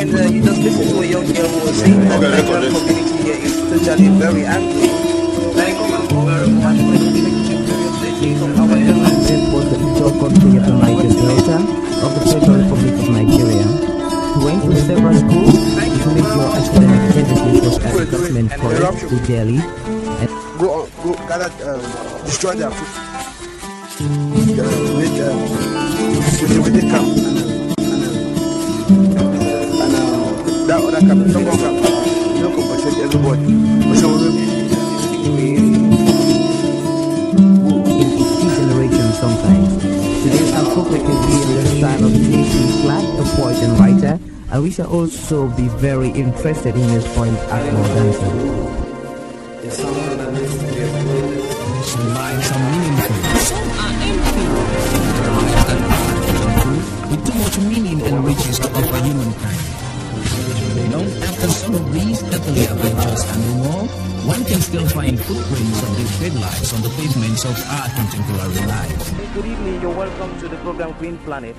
And you just listen to a young girl who was saying that the Nigerian community here is totally very angry. Like, very much for the curiosity from our elders. Was the Ijaw country of the Niger Delta of the Federal Republic of Nigeria. He went to several schools to make your academic genesis was at the government college to Delhi. And go gather, destroy their food. With the camp and that other camp, second camp, you don't compensate everybody. But some of them in each generation sometimes. Today I'll focus on the style of J.C. Clark, a poet and writer, and we shall also be very interested in his point as more dancer. There's someone that needs to be exploited. Some lines are meaningful. Some are empty. There are lines that are meaningful with too much meaning and riches to offer humankind. You know, after some of these earthly adventures and more, one can still find footprints of these dead lives on the pavements of our contemporary lives. Good evening, you're welcome to the program Green Planet.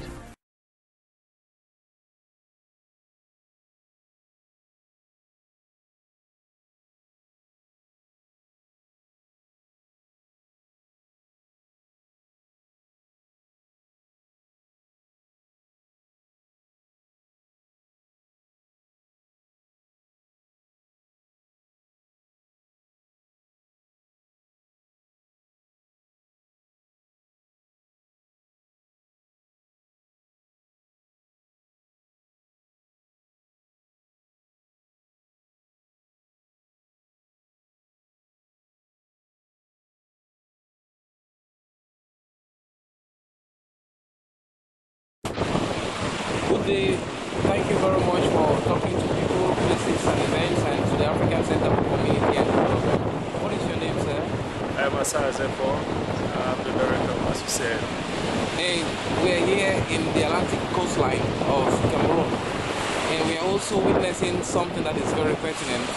Good day. Thank you very much for talking to people, places and events and to the African Center for Community and Development. What is your name, sir? I'm Asah Azefor. I'm the director, as you said. And we are here in the Atlantic coastline of Cameroon. And we are also witnessing something that is very pertinent.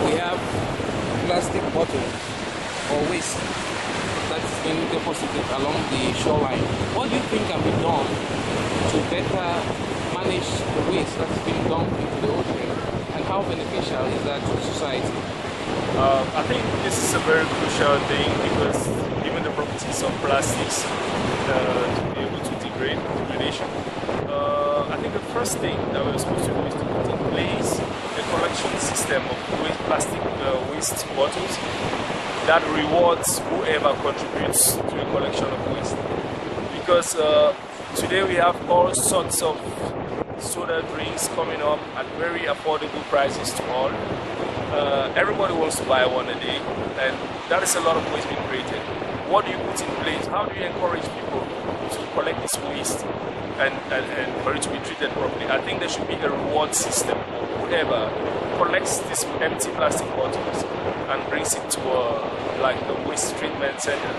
We have plastic bottles or waste that's being deposited along the shoreline. What do you think can be done to better manage the waste that's being dumped into the ocean, and how beneficial is that to society? I think this is a very crucial thing because given the properties of plastics to be able to degrade, degradation, I think the first thing that we're supposed to do is to put in place a collection system of plastic waste bottles that rewards whoever contributes to a collection of waste. Because today we have all sorts of soda drinks coming up at very affordable prices to all. Everybody wants to buy one a day, and that is a lot of waste being created. What do you put in place? How do you encourage people to collect this waste and for it to be treated properly? I think there should be a reward system for whoever collects these empty plastic bottles and brings it to like the waste treatment center.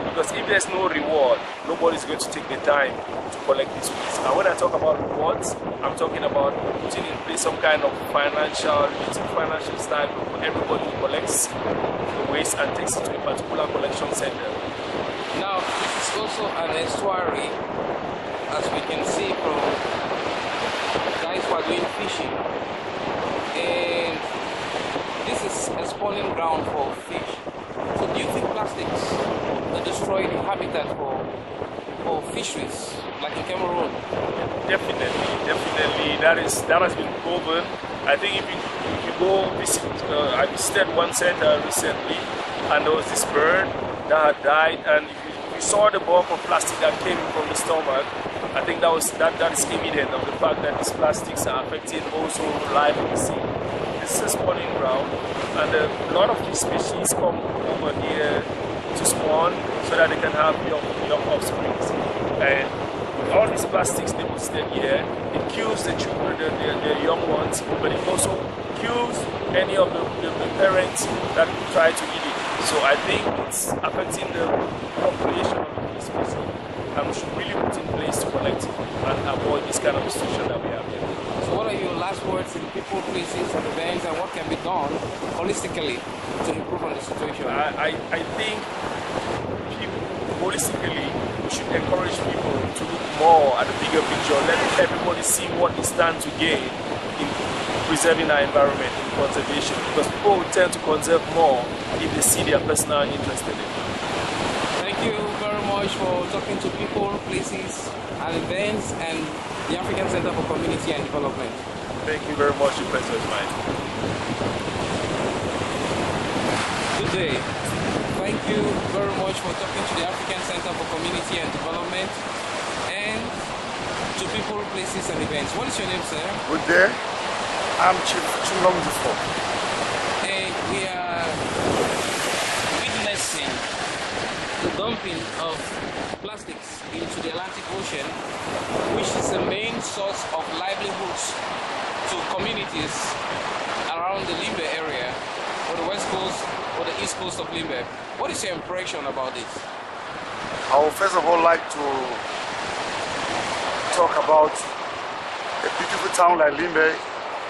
Because if there's no reward, nobody's going to take the time to collect this waste. And when I talk about rewards, I'm talking about putting in place some kind of financial style for everybody who collects the waste and takes it to a particular collection center. Now, this is also an estuary, as we can see from guys who are doing fishing. And this is a spawning ground for fish. So do you think plastics destroy the habitat for fisheries, like in Cameroon? Definitely. That has been proven. I think if you go visit, I visited one center recently, and there was this bird that had died, and if you saw the bulk of plastic that came from the stomach, I think that is evident of the fact that these plastics are affecting also life in the sea. This is a spawning ground, and a lot of these species come over here to spawn so that they can have young offspring. And with all these plastics deposited here, it kills the children, the young ones, but it also kills any of the parents that try to eat it. So I think it's affecting the population of the species, and we should really put in place to collect it and avoid this kind of situation that we have here. So what are your last words in people, places and events, and what can be done holistically to improve on the situation? I think people holistically we should encourage people to look more at the bigger picture. Let everybody see what they stand to gain in preserving our environment, in conservation, because people will tend to conserve more if they see their personal interest in it. Thank you very much for talking to people, places, and events, and the African Center for Community and Development. Thank you very much. The pleasure is mine. Good day. Thank you very much for talking to the African Center for Community and Development and to people, places, and events. What is your name, sir? Good day. I'm Chief Azefor. And we are witnessing the dumping of plastics into the Atlantic Ocean, which is the main source of livelihoods to communities around the Limbe area, or the west coast, or the east coast of Limbe. What is your impression about this? I would first of all like to talk about a beautiful town like Limbe,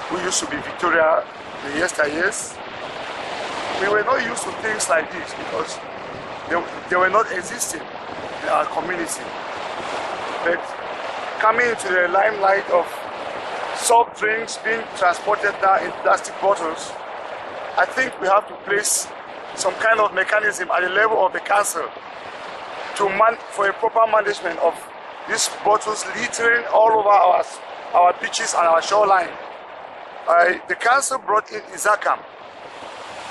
who used to be Victoria in yesteryears. We were not used to things like this because they were not existing in our community. But coming into the limelight of soft drinks being transported now in plastic bottles, I think we have to place some kind of mechanism at the level of the council for a proper management of these bottles littering all over our beaches and our shoreline. The council brought in Isakam.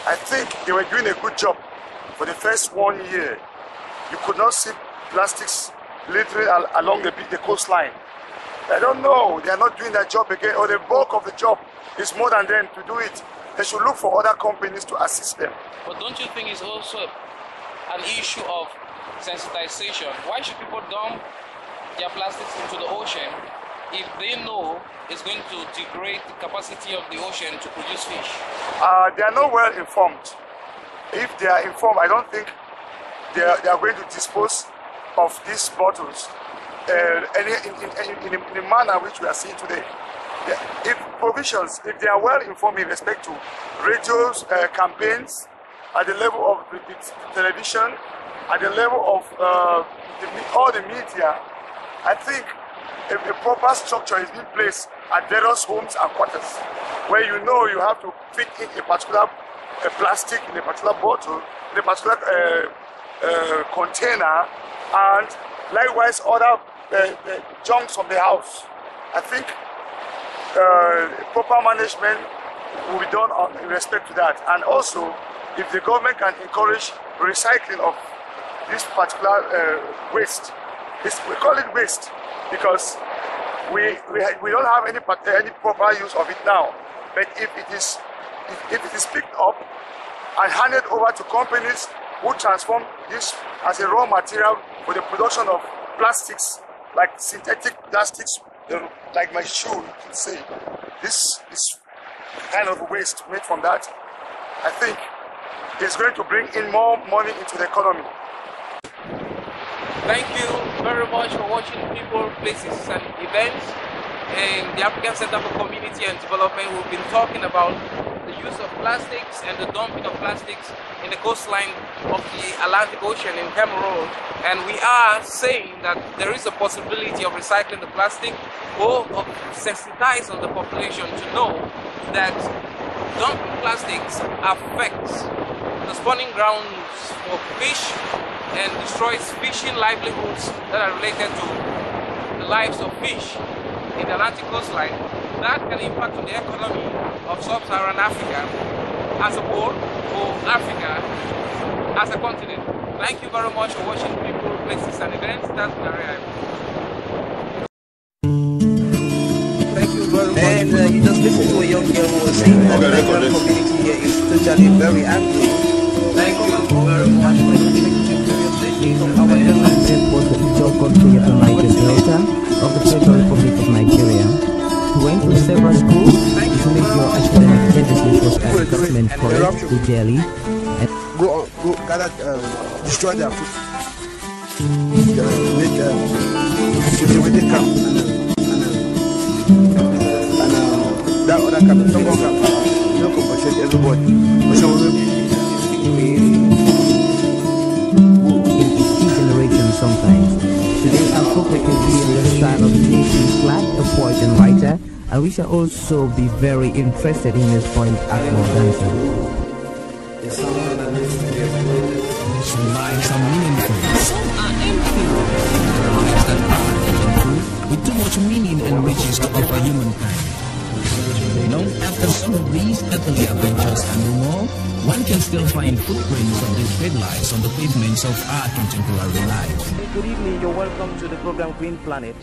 I think they were doing a good job for the first 1 year. You could not see plastics littering along the coastline. I don't know, they are not doing that job again, or the bulk of the job is more than them to do it. They should look for other companies to assist them. But don't you think it's also an issue of sensitization? Why should people dump their plastics into the ocean if they know it's going to degrade the capacity of the ocean to produce fish? They are not well informed. If they are informed, I don't think they are going to dispose of these bottles in the manner which we are seeing today. If they are well informed in respect to radios, campaigns, at the level of the television, at the level of all the media, I think a proper structure is being placed at various homes and quarters, where you know you have to fit in a particular plastic in a particular bottle, in a particular container, and likewise other junks from the house. I think proper management will be done in respect to that. And also, if the government can encourage recycling of this particular waste, we call it waste because we don't have any proper use of it now. But if it is picked up and handed over to companies who transform this as a raw material for the production of plastics, like synthetic plastics, like my shoe, you can say, this is kind of waste made from that. I think it's going to bring in more money into the economy. Thank you very much for watching People, Places and Events. In the African Center for Community and Development, we've been talking about the use of plastics and the dumping of plastics in the coastline of the Atlantic Ocean in Cameroon. And we are saying that there is a possibility of recycling the plastic or of sensitizing the population to know that dumping plastics affects the spawning grounds for fish and destroys fishing livelihoods that are related to the lives of fish in the Atlantic coastline. That can impact on the economy of sub-Saharan Africa as a whole, or Africa as a continent. Thank you very much for watching People, Places and Events. That's Arrey Ivo. Thank you very much. And you just listened to a young girl who was saying that the Nigerian community here is totally very angry. Thank you very much for listening to our This was the Ijo country of the Niger Delta of the Federal Republic of Nigeria. He went to several schools to make your academic tendencies was at government college to Delhi. And Go gather, destroy their food. Make the camp and that other camp, don't compensate everybody. in each generation sometimes. clad, a poet and writer, and we shall also be very interested in his point as more dancer. Some lines are meaningful, some are empty. Lives that are meaningful, with too much meaning and riches to offer humankind. Long after some of these earthly adventures and more, one can still find footprints of these great lives on the pavements of our contemporary life. Good evening, you're welcome to the program Green Planet.